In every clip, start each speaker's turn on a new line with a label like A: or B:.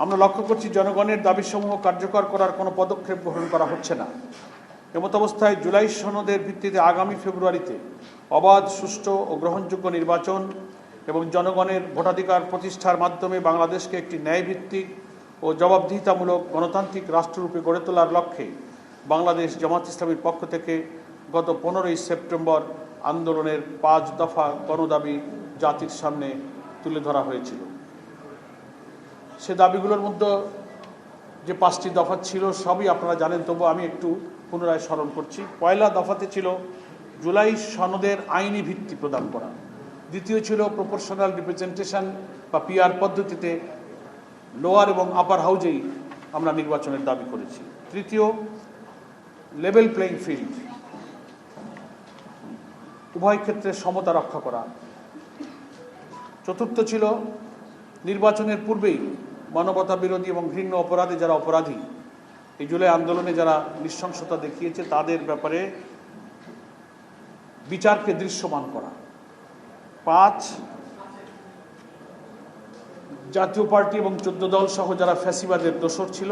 A: আমরা লক্ষ্য করছি জনগণের দাবিসমূহ কার্যকর করার কোনো পদক্ষেপ গ্রহণ করা হচ্ছে না। এমত অবস্থায় জুলাই সনদের ভিত্তিতে আগামী ফেব্রুয়ারিতে অবাধ, সুষ্ঠু ও গ্রহণযোগ্য নির্বাচন এবং জনগণের ভোটাধিকার প্রতিষ্ঠার মাধ্যমে বাংলাদেশকে একটি ন্যায়ভিত্তিক ও জবাবদিহিতামূলক গণতান্ত্রিক রাষ্ট্ররূপে গড়ে তোলার লক্ষ্যে বাংলাদেশ জামাত ইসলামীর পক্ষ থেকে গত 15ই সেপ্টেম্বর আন্দোলনের 5 দফা গণদাবি জাতির সামনে তুলে ধরা হয়েছিল। সে দাবিগুলোর মধ্যে যে 5টি দফা ছিল সবই আপনারা জানেন, তবু আমি একটু পুনরায় স্মরণ করছি। পয়লা দফাতে ছিল জুলাই সনদের আইনি ভিত্তি প্রদান করা। দ্বিতীয় ছিল প্রপোর্শনাল রিপ্রেজেন্টেশন বা পিআর পদ্ধতিতে লোয়ার এবং আপার হাউজেই আমরা নির্বাচনের দাবি করেছি। তৃতীয়, লেভেল প্লেইং ফিল্ড, উভয় ক্ষেত্রে সমতা রক্ষা করা। চতুর্থ ছিল নির্বাচনের পূর্বেই মানবতা বিরোধী এবং ঘৃণ্য অপরাধে যারা অপরাধী, এই জুলাই আন্দোলনে যারা নৃশংসতা দেখিয়েছে তাদের ব্যাপারে বিচারকে দৃশ্যমান করা। 5, জাতীয় পার্টি এবং 14 দল সহ যারা ফ্যাসিবাদের দোসর ছিল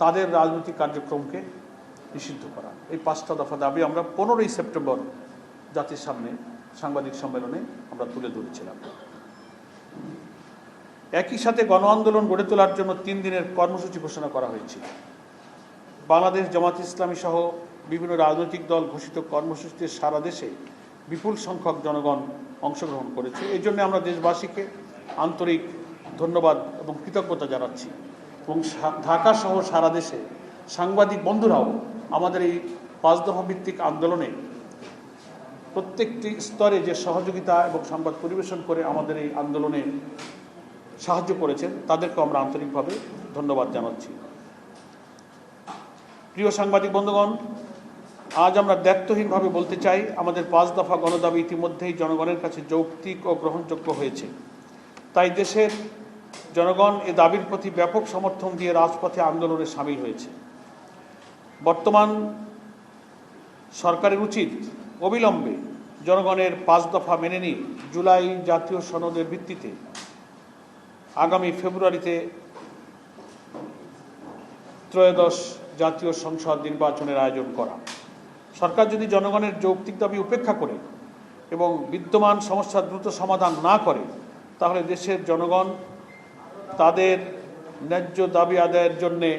A: তাদের রাজনৈতিক কার্যক্রমকে নিষিদ্ধ করা। এই 5টা দফা দাবি আমরা 15ই সেপ্টেম্বর জাতির সামনে সাংবাদিক সম্মেলনে আমরা তুলে ধরেছিলাম। একই সাথে গণ আন্দোলন গড়ে তোলার জন্য 3 দিনের কর্মসূচি ঘোষণা করা হয়েছিল। বাংলাদেশ জামাত ইসলামী সহ বিভিন্ন রাজনৈতিক দল ঘোষিত কর্মসূচিতে সারা দেশে বিপুল সংখ্যক জনগণ অংশগ্রহণ করেছে। এই জন্য আমরা দেশবাসীকে আন্তরিক ধন্যবাদ এবং কৃতজ্ঞতা জানাচ্ছি এবং ঢাকা সহ সারা দেশে সাংবাদিক বন্ধুরাও আমাদের এই 5 দফা ভিত্তিক আন্দোলনে প্রত্যেকটি স্তরে যে সহযোগিতা এবং সংবাদ পরিবেশন করে আমাদের এই আন্দোলনে সাহায্য করেছেন তাদেরকে আমরা আন্তরিকভাবে ধন্যবাদ জানাচ্ছি। প্রিয় সাংবাদিক বন্ধুগণ, আজ আমরা দায়িত্বহীনভাবে বলতে চাই আমাদের 5 দফা গণদাবি ইতিমধ্যেই জনগণের কাছে যৌক্তিক ও গ্রহণযোগ্য হয়েছে। তাই দেশের জনগণ এ দাবির প্রতি ব্যাপক সমর্থন দিয়ে রাজপথে আন্দোলনে সামিল হয়েছে। বর্তমান সরকারের উচিত অবিলম্বে জনগণের 5 দফা মেনে নিয়ে জুলাই জাতীয় সনদের ভিত্তিতে আগামী ফেব্রুয়ারিতে ত্রয়োদশ জাতীয় সংসদ নির্বাচনের আয়োজন করা। সরকার যদি জনগণের যৌক্তিক দাবি উপেক্ষা করে এবং বিদ্যমান সমস্যার দ্রুত সমাধান না করে তাহলে দেশের জনগণ তাদের ন্যায্য দাবি আদায়ের জন্যে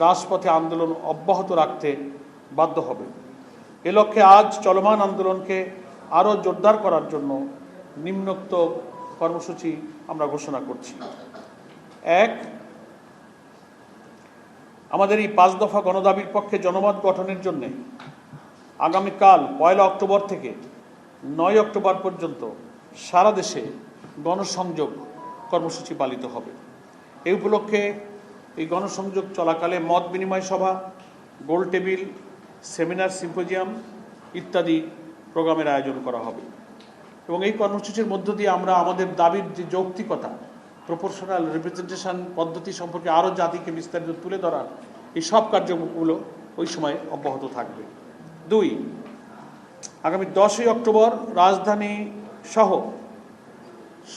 A: রাজপথে আন্দোলন অব্যাহত রাখতে বাধ্য হবে। এ লক্ষ্যে আজ চলমান আন্দোলনকে আরও জোরদার করার জন্য নিম্নোক্ত কর্মসূচি আমরা ঘোষণা করছি। 1, আমাদের এই 5 দফা গণদাবির পক্ষে জনমত গঠনের জন্য আগামীকাল 1 অক্টোবর থেকে 9 অক্টোবর পর্যন্ত সারা দেশে গণসংযোগ কর্মসূচি পালিত হবে। এই উপলক্ষে এই গণসংযোগ চলাকালে মত বিনিময় সভা, গোল টেবিল, সেমিনার, সিম্পোজিয়াম ইত্যাদি প্রোগ্রামের আয়োজন করা হবে এবং এই কর্মসূচির মধ্য দিয়ে আমরা আমাদের দাবির যে যৌক্তিকতা, প্রপোর্শনাল রিপ্রেজেন্টেশন পদ্ধতি সম্পর্কে আরও জাতিকে বিস্তারিত তুলে ধরার এই সব কার্যক্রমগুলো ওই সময় অব্যাহত থাকবে। 2, আগামী 10ই অক্টোবর রাজধানী সহ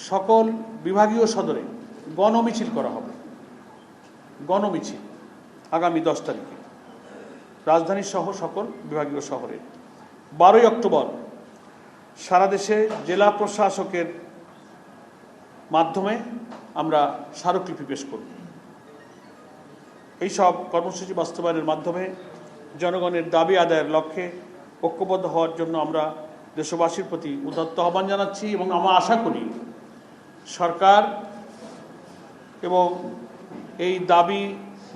A: সকল বিভাগীয় সদরে গণমিছিল করা হবে। গণমিছিল আগামী 10 তারিখে রাজধানী সহ সকল বিভাগীয় শহরে। 12ই অক্টোবর সারা দেশে জেলা প্রশাসকের মাধ্যমে আমরা স্মারকলিপি পেশ করব। এই সব কর্মসূচি বাস্তবায়নের মাধ্যমে জনগণের দাবি আদায়ের লক্ষ্যে ঐক্যবদ্ধ হওয়ার জন্য আমরা দেশবাসীর প্রতি উদাত্ত আহ্বান জানাচ্ছি এবং আমরা আশা করি সরকার এবং এই দাবি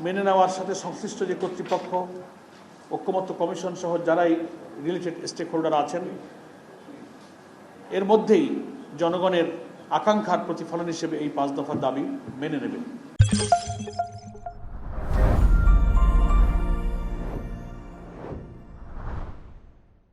A: মেনে নেওয়ার সাথে সংশ্লিষ্ট যে কর্তৃপক্ষ, ঐক্যমত্য কমিশন সহ যারাই রিলেটেড স্টেক হোল্ডার আছেন এর মধ্যেই জনগণের আকাঙ্ক্ষার প্রতিফলন হিসেবে এই 5 দফার দাবি মেনে নেবেন।